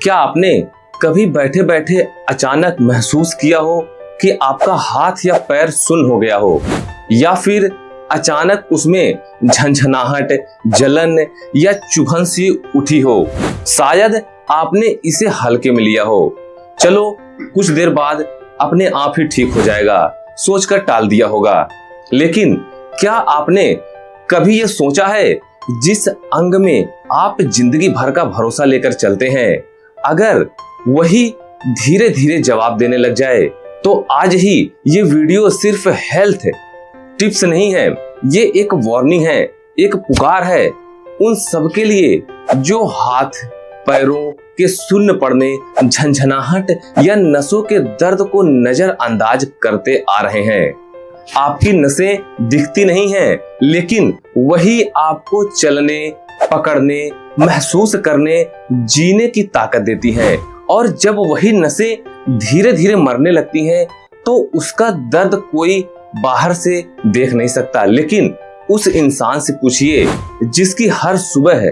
क्या आपने कभी बैठे बैठे अचानक महसूस किया हो कि आपका हाथ या पैर सुन्न हो गया हो, या फिर अचानक उसमें झंझनाहट, जलन या चुभन सी उठी हो? शायद आपने इसे हल्के में लिया हो, चलो कुछ देर बाद अपने आप ही ठीक हो जाएगा सोचकर टाल दिया होगा। लेकिन क्या आपने कभी यह सोचा है, जिस अंग में आप जिंदगी भर का भरोसा लेकर चलते हैं, अगर वही धीरे धीरे जवाब देने लग जाए? तो आज ही ये वीडियो सिर्फ हेल्थ टिप्स नहीं है, ये एक वार्निंग है, एक पुकार है उन सबके लिए जो हाथ पैरों के सुन्न पड़ने, झंझनाहट या नसों के दर्द को नजरअंदाज करते आ रहे हैं। आपकी नसें दिखती नहीं हैं, लेकिन वही आपको चलने, पकड़ने, महसूस करने, जीने की ताकत देती हैं। और जब वही नसें धीरे धीरे मरने लगती हैं, तो उसका दर्द कोई बाहर से देख नहीं सकता। लेकिन उस इंसान से पूछिए जिसकी हर सुबह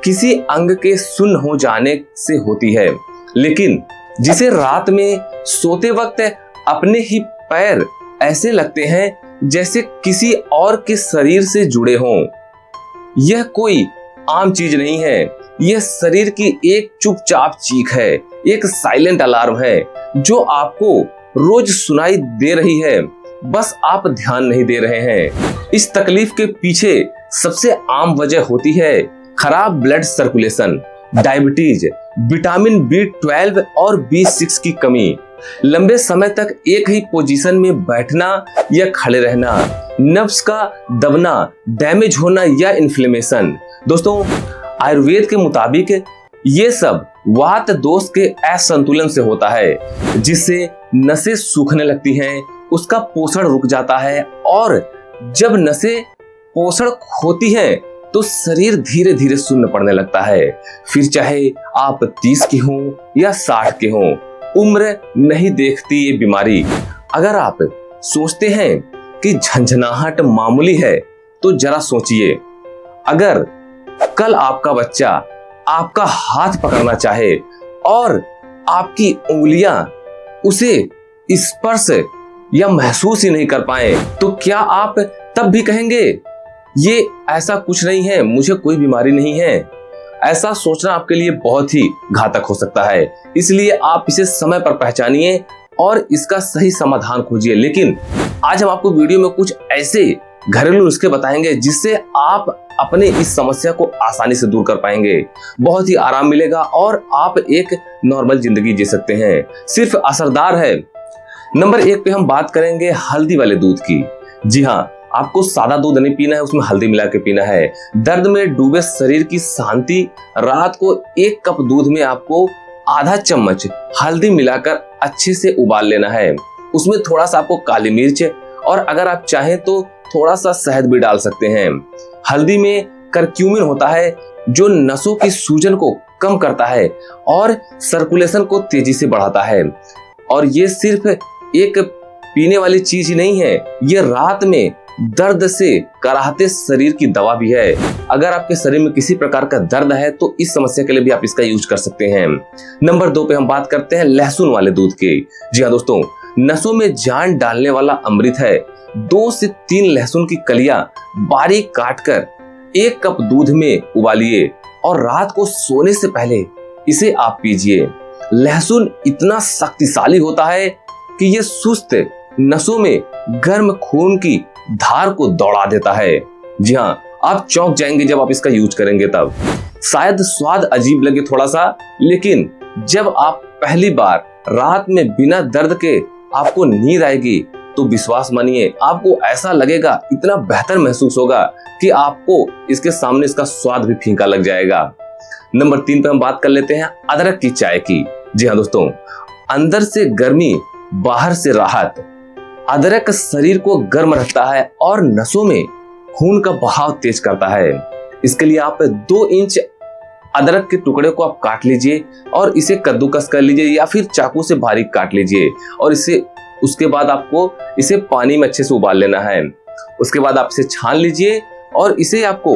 किसी अंग के सुन्न हो जाने से होती है, लेकिन जिसे रात में सोते वक्त अपने ही पैर ऐसे लगते हैं जैसे किसी और के शरीर से जुड़े हों। यह कोई आम चीज नहीं है, यह शरीर की एक चुपचाप चीख है, एक साइलेंट अलार्म है जो आपको रोज सुनाई दे रही है, बस आप ध्यान नहीं दे रहे हैं। इस तकलीफ के पीछे सबसे आम वजह होती है खराब blood circulation, diabetes, vitamin B12 और B6 की कमी, लंबे समय तक एक ही पोजीशन में बैठना या खड़े रहना, नर्व्स का दबना, डैमेज होना या इन्फ्लेमेशन। दोस्तों, आयुर्वेद के मुताबिक ये सब वात दोष के असंतुलन से होता है, जिससे नसें सूखने लगती हैं, उसका पोषण रुक जाता है, और जब नसें पोषण खोती हैं तो शरीर धीरे धीरे सुन्न पड़ने लगता है। फिर चाहे आप 30 के हों या 60 के हों, उम्र नहीं देखती ये बीमारी। अगर आप सोचते हैं कि झंझनाहट मामूली है, तो जरा सोचिए, अगर कल आपका बच्चा आपका हाथ पकड़ना चाहे और आपकी उंगलियां उसे स्पर्श या महसूस ही नहीं कर पाए, तो क्या आप तब भी कहेंगे ये ऐसा कुछ नहीं है, मुझे कोई बीमारी नहीं है? ऐसा सोचना आपके लिए बहुत ही घातक हो सकता है। इसलिए आप इसे समय पर पहचानिए और इसका सही समाधान खोजिए। लेकिन आज हम आपको वीडियो में कुछ ऐसे घरेलू नुस्खे बताएंगे जिससे आप अपने इस समस्या को आसानी से दूर कर पाएंगे, बहुत ही आराम मिलेगा और आप एक नॉर्मल जिंदगी जी सकते हैं। सिर्फ असरदार है। नंबर 1 पे हम बात करेंगे हल्दी वाले दूध की। जी हाँ, आपको सादा दूध नहीं पीना है, उसमें हल्दी मिला के पीना है। दर्द में डूबे शरीर की शांति, रात को 1 कप दूध में आपको आधा चम्मच हल्दी मिलाकर अच्छे से उबाल लेना है। उसमें थोड़ा सा आपको काली मिर्च और अगर आप चाहें तो थोड़ा सा शहद भी डाल सकते हैं। हल्दी में करक्यूमिन होता है जो नसों की सूजन को कम करता है और सर्कुलेशन को तेजी से बढ़ाता है। और ये सिर्फ एक पीने वाली चीज ही नहीं है, ये रात में दर्द से कराहते शरीर की दवा भी है। अगर आपके शरीर में किसी प्रकार का दर्द है तो इस समस्या के लिए भी आप इसका यूज कर सकते हैं। नंबर 2 पे हम बात करते हैं लहसुन वाले दूध की। जी हाँ दोस्तों, नसों में जान डालने वाला अमृत है। 2 से 3 लहसुन की कलियां बारीक काटकर 1 कप दूध में उबालिए और रात को सोने से पहले इसे आप पीजिए। लहसुन इतना शक्तिशाली होता है कि ये सुस्त नसों में गर्म खून की धार को दौड़ा देता है। जी हाँ, आप चौंक जाएंगे जब आप इसका यूज करेंगे तब। शायद स्वाद अजीब लगे थोड़ा सा, लेकिन जब आप पहली बार रात में बिना दर्द के आपको नींद आएगी तो विश्वास मानिए आपको ऐसा लगेगा, इतना बेहतर महसूस होगा कि आपको इसके सामने इसका स्वाद भी फीका लग जाएगा। नंबर 3 पे हम बात कर लेते हैं अदरक की चाय की। जी हाँ दोस्तों, अंदर से गर्मी, बाहर से राहत। अदरक शरीर को गर्म रखता है और नसों में खून का बहाव तेज करता है। इसके लिए आप 2 इंच अदरक के टुकड़े को आप काट लीजिए और इसे कद्दूकस कर लीजिए या फिर चाकू से बारीक काट लीजिए और उसके बाद आपको इसे पानी में अच्छे से उबाल लेना है। उसके बाद आप इसे छान लीजिए और इसे आपको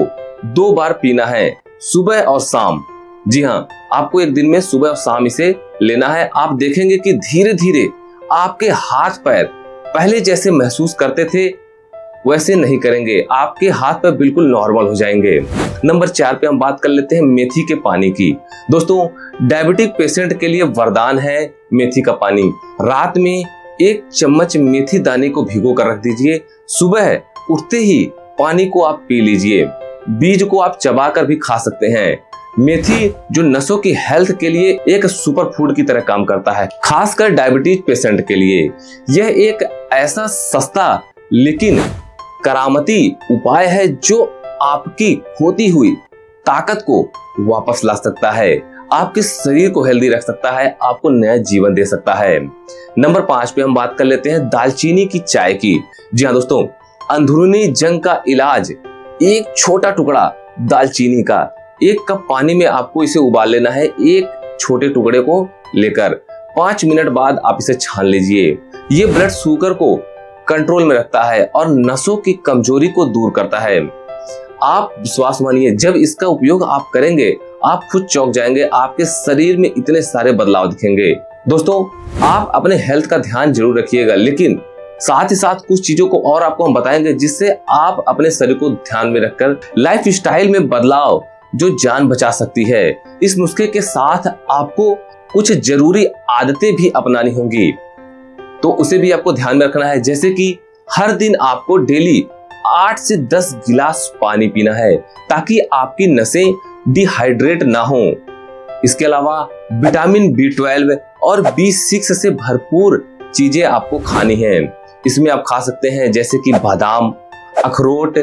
2 बार पीना है, सुबह और शाम। जी हाँ, आपको एक दिन में सुबह और शाम इसे लेना है। आप देखेंगे कि धीरे धीरे आपके हाथ पैर पहले जैसे महसूस करते थे वैसे नहीं करेंगे, आपके हाथ पैर बिल्कुल नॉर्मल हो जाएंगे। नंबर 4 पे हम बात कर लेते हैं मेथी के पानी की। दोस्तों, डायबिटिक पेशेंट के लिए वरदान है मेथी का पानी। रात में 1 चम्मच मेथी दाने को भिगो कर रख दीजिए, सुबह उठते ही पानी को आप पी लीजिए। बीज को आप चबा कर भी खा सकते हैं। मेथी जो नसों की हेल्थ के लिए एक सुपर फूड की तरह काम करता है, खासकर डायबिटीज पेशेंट के लिए। यह एक ऐसा सस्ता लेकिन करामती उपाय है जो आपकी खोती हुई ताकत को वापस ला सकता है, आपके शरीर को हेल्दी रख सकता है, आपको नया जीवन दे सकता है। नंबर 5 पे हम बात कर लेते हैं दालचीनी की चाय की। जी हाँ दोस्तों, अंदरूनी जंग का इलाज, एक छोटा टुकड़ा दालचीनी का 1 कप पानी में आपको इसे उबाल लेना है। एक छोटे टुकड़े को लेकर 5 मिनट बाद आप इसे छान लीजिए। ये ब्लड शुगर को कंट्रोल में रखता है और नसों की कमजोरी को दूर करता है। आप विश्वास मानिए, जब इसका उपयोग आप करेंगे आप खुद चौंक जाएंगे, आपके शरीर में इतने सारे बदलाव दिखेंगे। दोस्तों, आप अपने हेल्थ का ध्यान जरूर रखिएगा, लेकिन साथ ही साथ कुछ चीजों को और आपको हम बताएंगे जिससे आप अपने शरीर को ध्यान में रखकर लाइफ स्टाइल में बदलाव जो जान बचा सकती है। इस नुस्खे के साथ आपको कुछ जरूरी आदतें भी अपनानी होंगी, तो उसे भी आपको ध्यान में रखना है। जैसे कि हर दिन आपको डेली 8 से 10 गिलास पानी पीना है ताकि आपकी नसें डिहाइड्रेट ना हो। इसके अलावा विटामिन B12 और B6 से भरपूर चीजें आपको खानी हैं। इसमें आप खा सकते हैं जैसे कि बादाम, अखरोट,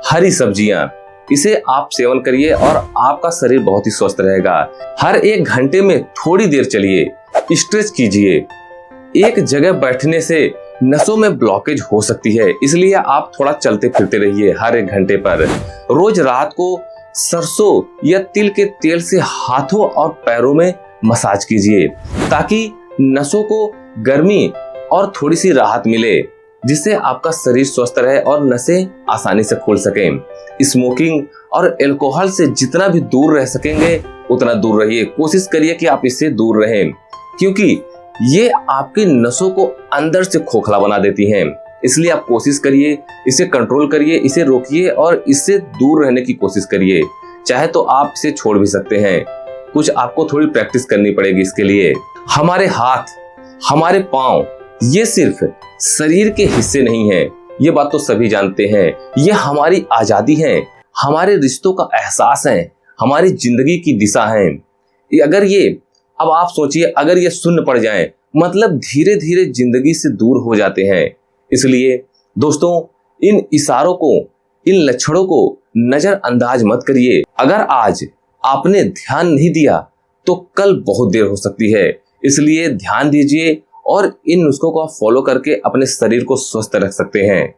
हरी सब्जियां। इसे आप सेवन करिए और आपका शरीर बहुत ही स्वस्थ रहेगा। हर 1 घंटे में थोड़ी देर चलिए, स्ट्रेच कीजिए। एक जगह बैठने से नसों में ब्लॉकेज हो सकती है, इसलिए आप थोड़ा चलते फिरते रहिए हर 1 घंटे पर। रोज रात को सरसों या तिल के तेल से हाथों और पैरों में मसाज कीजिए ताकि नसों को गर्मी और थोड़ी सी राहत मिले, जिससे आपका शरीर स्वस्थ रहे और नसें आसानी से खुल सकें। स्मोकिंग और अल्कोहल से जितना भी दूर रह सकेंगे उतना दूर रहिए। कोशिश करिए कि आप इससे दूर रहें, क्योंकि ये आपकी नसों को अंदर से खोखला बना देती हैं। इसलिए आप कोशिश करिए, इसे कंट्रोल करिए, इसे रोकिए और इससे दूर रहने की कोशिश करिए। चाहे तो आप इसे छोड़ भी सकते हैं, कुछ आपको थोड़ी प्रैक्टिस करनी पड़ेगी इसके लिए। हमारे हाथ, हमारे पांव ये सिर्फ शरीर के हिस्से नहीं हैं, ये बात तो सभी जानते हैं। ये हमारी आजादी है, हमारे रिश्तों का एहसास है, हमारी जिंदगी की दिशा है। अगर ये, अब आप सोचिए, अगर ये शून्य पड़ जाए मतलब धीरे धीरे जिंदगी से दूर हो जाते हैं। इसलिए दोस्तों, इन इशारों को, इन लक्षणों को नजरअंदाज मत करिए। अगर आज आपने ध्यान नहीं दिया तो कल बहुत देर हो सकती है। इसलिए ध्यान दीजिए और इन नुस्खों को आप फॉलो करके अपने शरीर को स्वस्थ रख सकते हैं।